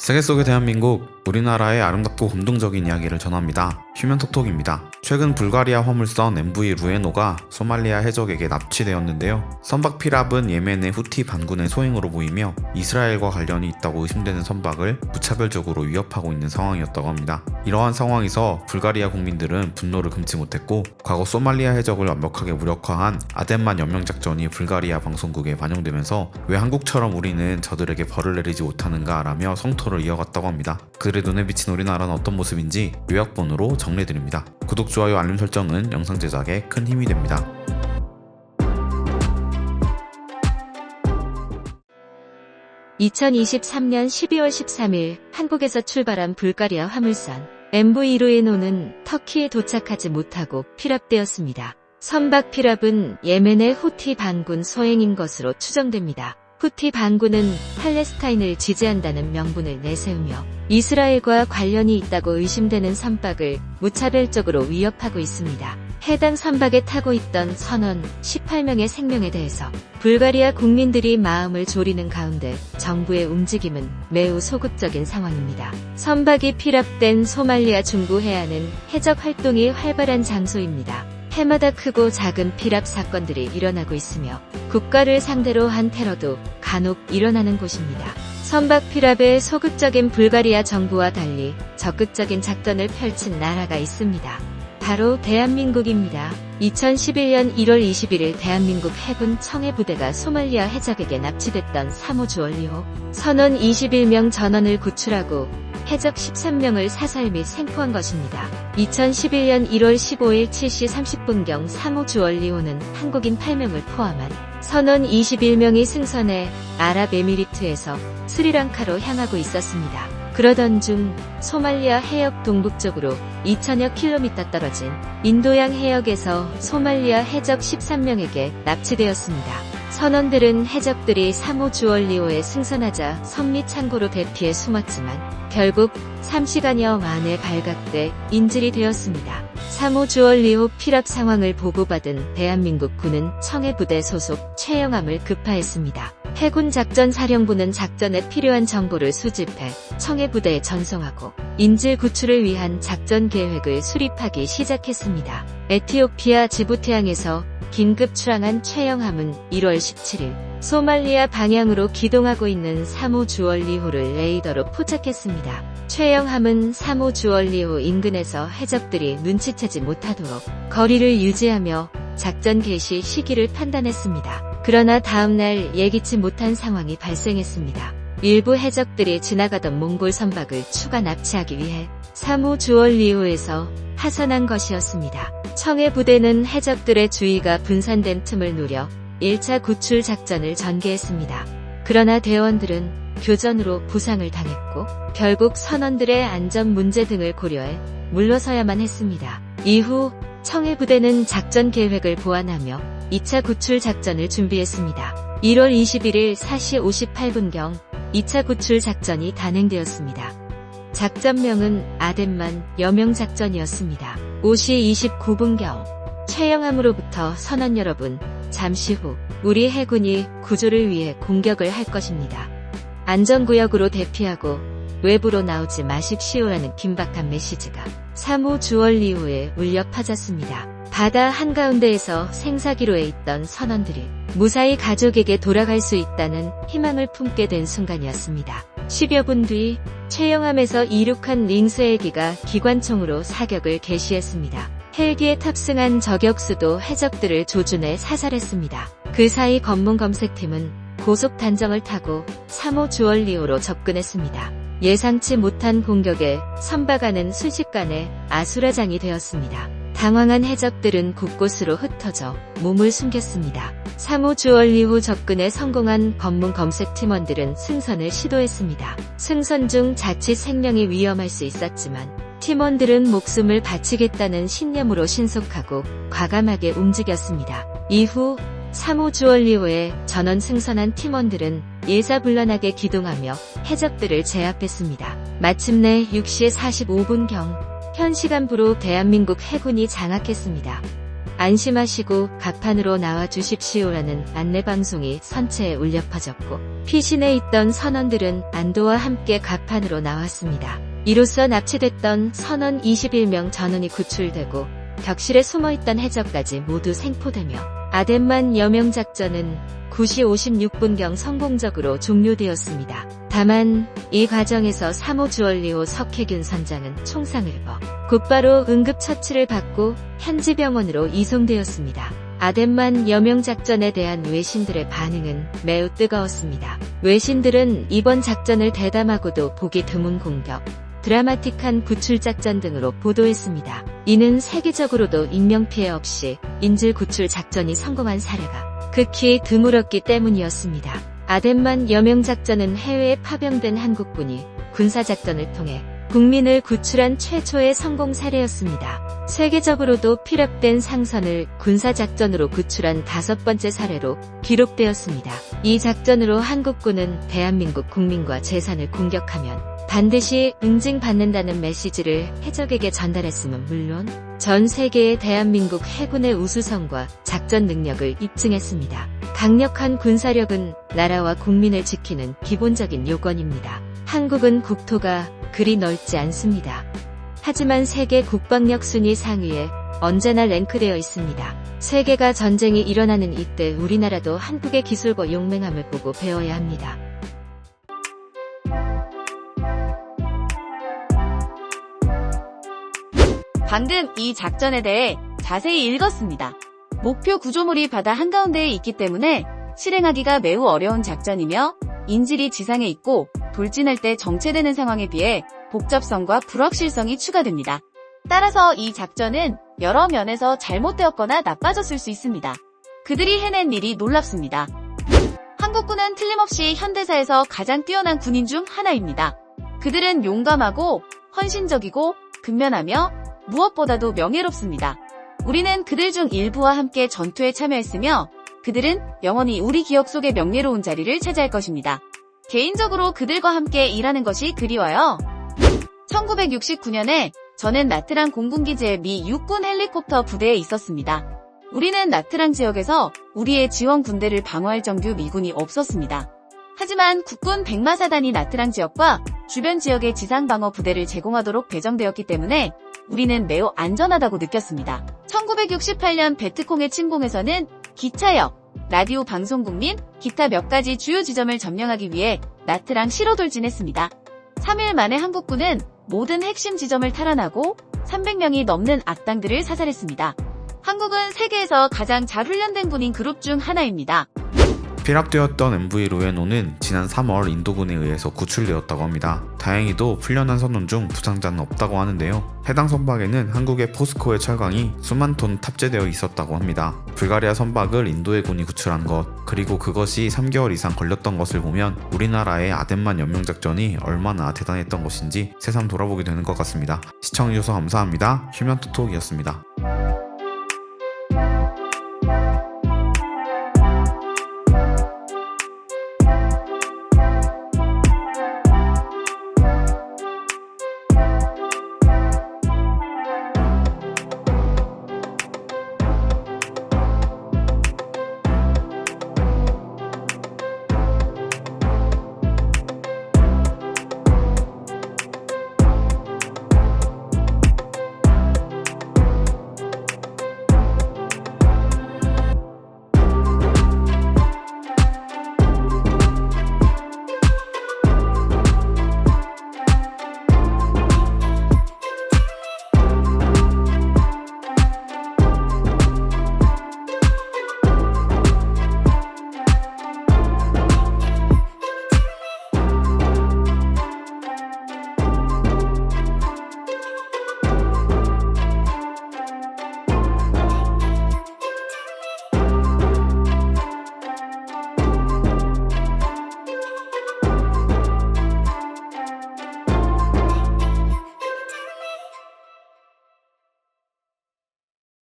세계 속의 대한민국, 우리나라의 아름답고 감동적인 이야기를 전합니다. 휴면톡톡입니다. 최근 불가리아 화물선 MV 루에노가 소말리아 해적에게 납치되었는데요. 선박 피랍은 예멘의 후티 반군의 소행으로 보이며 이스라엘과 관련이 있다고 의심되는 선박을 무차별적으로 위협하고 있는 상황이었다고 합니다. 이러한 상황에서 불가리아 국민들은 분노를 금치 못했고 과거 소말리아 해적을 완벽하게 무력화한 아덴만 연명작전이 불가리아 방송국에 반영되면서 왜 한국처럼 우리는 저들에게 벌을 내리지 못하는가 라며 성토를 이어갔다고 합니다. 그들의 눈에 비친 우리나라는 어떤 모습인지 요약본으로 정리해드립니다. 구독, 좋아요, 알림 설정은 영상 제작에 큰 힘이 됩니다. (2023년 12월 13일) 한국에서 출발한 불가리아 화물선 MV 루에노는 터키에 도착하지 못하고 피랍되었습니다. 선박 피랍은 예멘의 후티 반군 소행인 것으로 추정됩니다. 후티 반군은 팔레스타인을 지지한다는 명분을 내세우며 이스라엘과 관련이 있다고 의심되는 선박을 무차별적으로 위협하고 있습니다. 해당 선박에 타고 있던 선원 18명의 생명에 대해서 불가리아 국민들이 마음을 졸이는 가운데 정부의 움직임은 매우 소극적인 상황입니다. 선박이 피랍된 소말리아 중부 해안은 해적 활동이 활발한 장소입니다. 해마다 크고 작은 피랍 사건들이 일어나고 있으며 국가를 상대로 한 테러도 간혹 일어나는 곳입니다. 선박 피랍에 소극적인 불가리아 정부와 달리 적극적인 작전을 펼친 나라가 있습니다. 바로 대한민국입니다. 2011년 1월 21일 대한민국 해군 청해부대가 소말리아 해적에게 납치됐던 3호 주얼리호 선원 21명 전원을 구출하고 해적 13명을 사살 및 생포한 것입니다. 2011년 1월 15일 7시 30분경 3호 주얼리호는 한국인 8명을 포함한 선원 21명이 승선해 아랍에미리트에서 스리랑카로 향하고 있었습니다. 그러던 중 소말리아 해역 동북쪽으로 2000여 킬로미터 떨어진 인도양 해역에서 소말리아 해적 13명에게 납치되었습니다. 선원들은 해적들이 3호 주얼리호에 승선하자 섬 및 창고로 대피해 숨었지만 결국 3시간여 만에 발각돼 인질이 되었습니다. 3호 주얼리호 피랍 상황을 보고받은 대한민국 군은 청해부대 소속 최영함을 급파했습니다. 해군 작전사령부는 작전에 필요한 정보를 수집해 청해부대에 전송하고 인질 구출을 위한 작전 계획을 수립하기 시작했습니다. 에티오피아 지부티항에서 긴급 출항한 최영함은 1월 17일 소말리아 방향으로 기동하고 있는 3호 주얼리호를 레이더로 포착했습니다. 최영함은 3호 주얼리호 인근에서 해적들이 눈치채지 못하도록 거리를 유지하며 작전 개시 시기를 판단했습니다. 그러나 다음날 예기치 못한 상황이 발생했습니다. 일부 해적들이 지나가던 몽골 선박을 추가 납치하기 위해 3호 주얼리호에서 하선한 것이었습니다. 청해부대는 해적들의 주의가 분산된 틈을 노려 1차 구출 작전을 전개했습니다. 그러나 대원들은 교전으로 부상을 당했고 결국 선원들의 안전 문제 등을 고려해 물러서야만 했습니다. 이후 청해부대는 작전 계획을 보완하며 2차 구출 작전을 준비했습니다. 1월 21일 4시 58분경 2차 구출 작전이 단행되었습니다. 작전명은 아덴만 여명작전이었습니다. 5시 29분경 최영함으로부터 선원 여러분, 잠시 후 우리 해군이 구조를 위해 공격을 할 것입니다. 안전구역으로 대피하고 외부로 나오지 마십시오라는 긴박한 메시지가 3호 주얼리호에 울려 퍼졌습니다. 바다 한가운데에서 생사기로에 있던 선원들이 무사히 가족에게 돌아갈 수 있다는 희망을 품게 된 순간이었습니다. 10여 분 뒤 최영함에서 이륙한 링스 헬기가 기관총으로 사격을 개시했습니다. 헬기에 탑승한 저격수도 해적들을 조준해 사살했습니다. 그 사이 검문검색팀은 고속 단정을 타고 3호 주얼리호로 접근했습니다. 예상치 못한 공격에 선박안은 순식간에 아수라장이 되었습니다. 당황한 해적들은 곳곳으로 흩어져 몸을 숨겼습니다. 3호 주얼리호 접근에 성공한 검문검색 팀원들은 승선을 시도했습니다. 승선 중 자칫 생명이 위험할 수 있었지만 팀원들은 목숨을 바치겠다는 신념으로 신속하고 과감하게 움직였습니다. 이후 3호 주얼리호에 전원 승선한 팀원들은 일사불란하게 기동하며 해적들을 제압했습니다. 마침내 6시 45분경 현 시간부로 대한민국 해군이 장악했습니다. 안심하시고 각판으로 나와 주십시오라는 안내방송이 선체에 울려 퍼졌고 피신해 있던 선원들은 안도와 함께 각판으로 나왔습니다. 이로써 납치됐던 선원 21명 전원이 구출되고 격실에 숨어있던 해적까지 모두 생포되며 아덴만 여명작전은 9시 56분경 성공적으로 종료되었습니다. 다만 이 과정에서 3호 주얼리호 석혜균 선장은 총상을 입어 곧바로 응급처치를 받고 현지 병원으로 이송되었습니다. 아덴만 여명작전에 대한 외신들의 반응은 매우 뜨거웠습니다. 외신들은 이번 작전을 대담하고도 보기 드문 공격, 드라마틱한 구출작전 등으로 보도했습니다. 이는 세계적으로도 인명피해 없이 인질 구출 작전이 성공한 사례가 극히 드물었기 때문이었습니다. 아덴만 여명작전은 해외에 파병된 한국군이 군사작전을 통해 국민을 구출한 최초의 성공 사례였습니다. 세계적으로도 피랍된 상선을 군사작전으로 구출한 5번째 사례로 기록되었습니다. 이 작전으로 한국군은 대한민국 국민과 재산을 공격하면 반드시 응징받는다는 메시지를 해적에게 전달했음은 물론 전 세계의 대한민국 해군의 우수성과 작전 능력을 입증했습니다. 강력한 군사력은 나라와 국민을 지키는 기본적인 요건입니다. 한국은 국토가 그리 넓지 않습니다. 하지만 세계 국방력 순위 상위에 언제나 랭크되어 있습니다. 세계가 전쟁이 일어나는 이때 우리나라도 한국의 기술과 용맹함을 보고 배워야 합니다. 방금 이 작전에 대해 자세히 읽었습니다. 목표 구조물이 바다 한가운데에 있기 때문에 실행하기가 매우 어려운 작전이며 인질이 지상에 있고 돌진할 때 정체되는 상황에 비해 복잡성과 불확실성이 추가됩니다. 따라서 이 작전은 여러 면에서 잘못되었거나 나빠졌을 수 있습니다. 그들이 해낸 일이 놀랍습니다. 한국군은 틀림없이 현대사에서 가장 뛰어난 군인 중 하나입니다. 그들은 용감하고 헌신적이고 근면하며 무엇보다도 명예롭습니다. 우리는 그들 중 일부와 함께 전투에 참여했으며 그들은 영원히 우리 기억 속의 명예로운 자리를 차지할 것입니다. 개인적으로 그들과 함께 일하는 것이 그리워요. 1969년에 저는 나트랑 공군기지의 미 육군 헬리콥터 부대에 있었습니다. 우리는 나트랑 지역에서 우리의 지원 군대를 방어할 정규 미군이 없었습니다. 하지만 국군 백마사단이 나트랑 지역과 주변 지역의 지상방어 부대를 제공하도록 배정되었기 때문에 우리는 매우 안전하다고 느꼈습니다. 1968년 베트콩의 침공에서는 기차역, 라디오 방송국 및 기타 몇 가지 주요 지점을 점령하기 위해 나트랑 시로 돌진했습니다. 3일 만에 한국군은 모든 핵심 지점을 탈환하고 300명이 넘는 악당들을 사살했습니다. 한국은 세계에서 가장 잘 훈련된 군인 그룹 중 하나입니다. 피랍되었던 MV 로에노는 지난 3월 인도군에 의해서 구출되었다고 합니다. 다행히도 풀려난 선원 중 부상자는 없다고 하는데요. 해당 선박에는 한국의 포스코의 철강이 수만 톤 탑재되어 있었다고 합니다. 불가리아 선박을 인도의 군이 구출한 것, 그리고 그것이 3개월 이상 걸렸던 것을 보면 우리나라의 아덴만 연명작전이 얼마나 대단했던 것인지 새삼 돌아보게 되는 것 같습니다. 시청해주셔서 감사합니다. 휴면토톡이었습니다.